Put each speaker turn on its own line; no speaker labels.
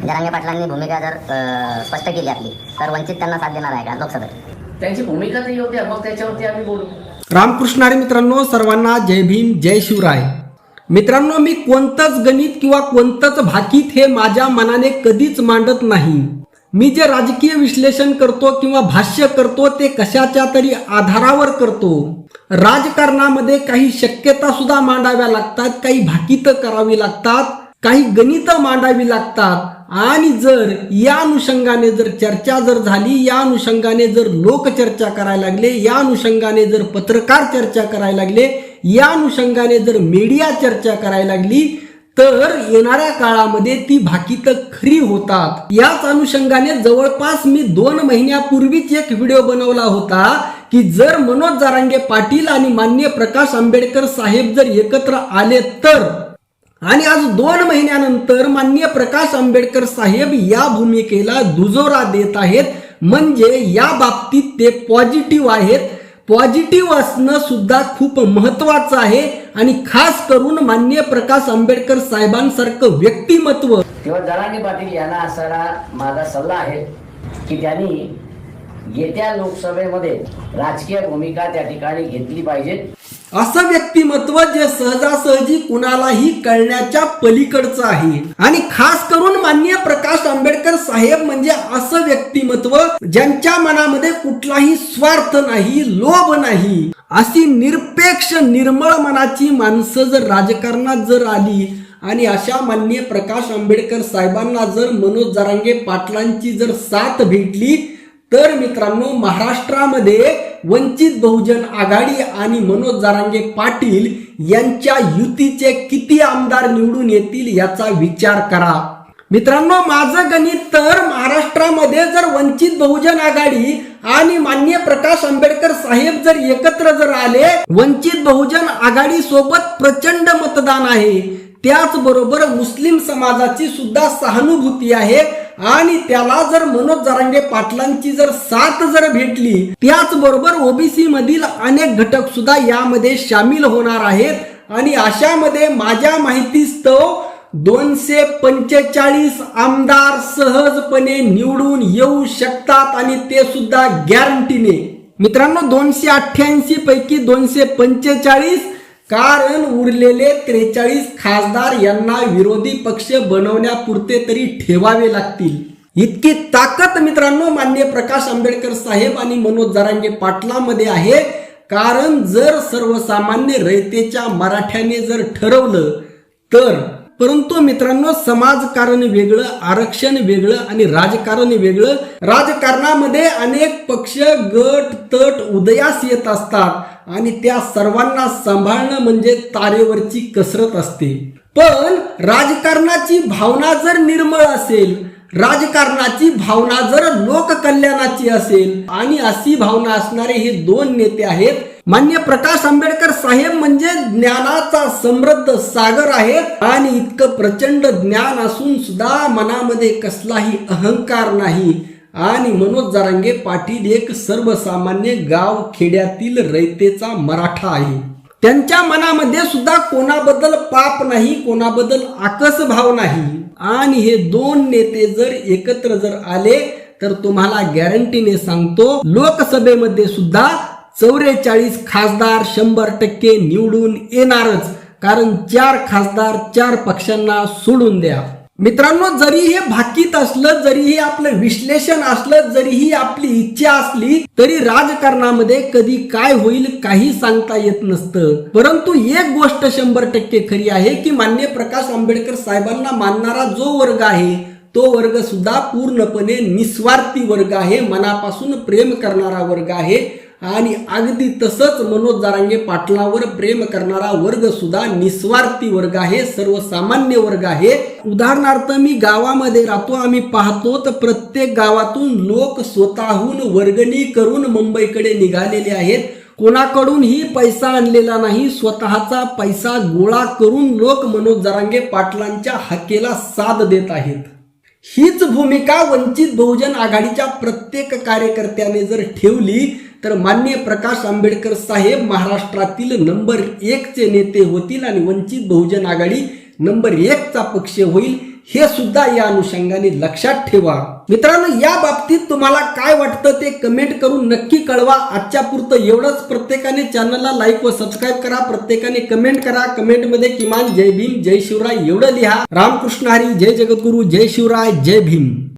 जरांगे पाटलांनी भूमिका जर स्पष्ट केली आपली तर वंचित त्यांना साथ देणार आहे का लोकसभेत?
त्यांची भूमिका तरी होती, मग त्याच्यावरती आम्ही बोलू.
रामकृष्ण हरी मित्रांनो, सर्वांना जय भीम, जय शिवराय. मित्रांनो, मी कोणतंच गणित किंवा कोणतंच भाकीत हे माझ्या मनाने कधीच मांडत नाही. मी जे राजकीय विश्लेषण करतो किंवा भाष्य करतो ते कशाच्या तरी आधारावर करतो. राजकारणामध्ये काही शक्यता सुद्धा मांडाव्या लागतात, काही भाकीत करावी लागतात, काही गणित मांडावी लागतात. आणि जर या अनुषंगाने जर चर्चा जर झाली, या अनुषंगाने जर लोक चर्चा करायला लागले, या अनुषंगाने जर पत्रकार चर्चा करायला लागले, या अनुषंगाने जर मीडिया चर्चा करायला लागली, तर येणाऱ्या काळामध्ये ती भाकीत खरी होतात. याच अनुषंगाने जवळपास मी 2 महिन्यापूर्वीच एक व्हिडिओ बनवला होता की जर मनोज जरांगे पाटील आणि माननीय प्रकाश आंबेडकर साहेब जर एकत्र आले तर, आणि आज 2 महिन्यानंतर माननीय प्रकाश आंबेडकर साहेब या भूमिकेला दुजोरा देत आहेत. म्हणजे या बाबतीत ते पॉझिटिव्ह आहेत. पॉझिटिव्ह असणं सुद्धा खूप महत्वाचं आहे. आणि खास करून माननीय प्रकाश आंबेडकर साहेबांसारखं व्यक्तिमत्व.
तेव्हा जरांगे पाटील यांना असा माझा सल्ला आहे की त्यांनी येत्या लोकसभेमध्ये राजकीय भूमिका त्या ठिकाणी घेतली पाहिजे.
असं व्यक्तिमत्व जे सहजासहजी कुणालाही कळण्याच्या पलीकडचं आहे. आणि खास करून माननीय प्रकाश आंबेडकर साहेब म्हणजे असं व्यक्तिमत्व ज्यांच्या मनामध्ये कुठलाही स्वार्थ नाही, लोभ नाही. अशी निरपेक्ष निर्मळ मनाची माणसं जर राजकारणात जर आली आणि अशा माननीय प्रकाश आंबेडकर साहेबांना जर मनोज जरांगे पाटलांची जर साथ भेटली तर मित्रांनो, महाराष्ट्रामध्ये वंचित बहुजन आघाडी आणि मनोज जरांगे पाटील यांच्या युतीचे किती आमदार निवडून येतील याचा विचार करा. मित्रांनो, माझं गणित तर महाराष्ट्रामध्ये जर वंचित बहुजन आघाडी आणि माननीय प्रकाश आंबेडकर साहेब जर एकत्र जर आले, वंचित बहुजन आघाडी सोबत प्रचंड मतदान आहे. त्याचबरोबर मुस्लिम समाजाची सुद्धा सहानुभूती आहे. आणि त्याला जर मनोज जरांगे पाटलांची जर साथ जर भेटली, त्याचबरोबर ओबीसी मधील अनेक घटक सुद्धा यामध्ये सामील होणार आहेत. आणि अशामध्ये माझ्या माहितीस्तव 245 आमदार सहजपणे निवडून येऊ शकतात. आणि ते सुद्धा गॅरंटीने. मित्रांनो, 288 पैकी 245, कारण उरलेले 43 खासदार यांना विरोधी पक्ष बनवण्यापुरते तरी ठेवावे लागतील. इतकी ताकद मित्रांनो माननीय प्रकाश आंबेडकर साहेब आणि मनोज जरांगे पाटलांमध्ये आहे. कारण जर सर्वसामान्य रयतेच्या मराठ्याने जर ठरवलं तर, परंतु मित्रांनो, समाजकारण वेगळं, आरक्षण वेगळं आणि राजकारण वेगळं. राजकारणामध्ये अनेक पक्ष, गट, तट उदयास येत असतात आणि त्या सर्वांना सांभाळणं म्हणजे तारेवरची कसरत असते. पण राजकारणाची भावना जर निर्मळ असेल, राजकारणाची भावना जर लोककल्याणाची असेल, आणि अशी भावना असणारे हे 2 नेते आहेत. माननीय प्रकाश आंबेडकर साहेब म्हणजे ज्ञानाचा समृद्ध सागर आहेत. आणि इतकं प्रचंड ज्ञान असून सुद्धा मनामध्ये कसलाही अहंकार नाही. आणि मनोज जरांगे पाटील एक सर्वसामान्य गाव खेड्यातील रयतेचा मराठा आहे. त्यांच्या मनामध्ये सुद्धा कोणाबद्दल पाप नाही, कोणाबद्दल आकस भाव नाही. आणि हे 2 नेते जर एकत्र जर आले तर तुम्हाला गॅरंटीने सांगतो, लोकसभेमध्ये सुद्धा 44 खासदार 100% निवडून येणारच. कारण 4 खासदार 4 पक्षांना सोडून द्या. मित्रांनो, जरी हे भाकीत असलं, जरी हे आपलं विश्लेषण असलं, जरी ही आपली इच्छा असली, तरी राजकारणामध्ये कधी काय होईल काही सांगता येत नसतं. परंतु एक गोष्ट 100% खरी आहे की माननीय प्रकाश आंबेडकर साहेबांना मानणारा जो वर्ग आहे तो वर्ग सुद्धा पूर्णपणे निस्वार्थी वर्ग आहे, मनापासून प्रेम करणारा वर्ग आहे. आणि अगदी तसंच मनोज जरांगे पाटलांवर प्रेम करणारा वर्ग सुद्धा निस्वार्थी वर्ग आहे, सर्वसामान्य वर्ग आहे. उदाहरणार्थ मी गावामध्ये राहतो, आम्ही पाहतो तर प्रत्येक गावातून लोक स्वतःहून वर्गणी करून मुंबईकडे निघालेले आहेत. कोणाकडूनही पैसा आणलेला नाही, स्वतःचा पैसा गोळा करून लोक मनोज जरांगे पाटलांच्या हाकेला साथ देत आहेत. हीच भूमिका वंचित बहुजन आघाडीच्या प्रत्येक कार्यकर्त्याने जर ठेवली तर माननीय प्रकाश आंबेडकर साहेब महाराष्ट्रातील नंबर 1 चे नेते होतील आणि वंचित बहुजन आघाडी नंबर 1 चा पक्ष होईल. हे सुद्धा या अनुषंगाने लक्षात ठेवा. मित्रांनो, या बाबतीत तुम्हाला काय वाटतं ते कमेंट करून नक्की कळवा. आजच्या पुरतं एवढंच. प्रत्येकाने चॅनलला लाईक व सबस्क्राईब करा. प्रत्येकाने कमेंट करा. कमेंटमध्ये किमान जय भीम, जय शिवराय एवढं लिहा. रामकृष्ण हरी, जय जगद्गुरु, जय शिवराय, जय भीम.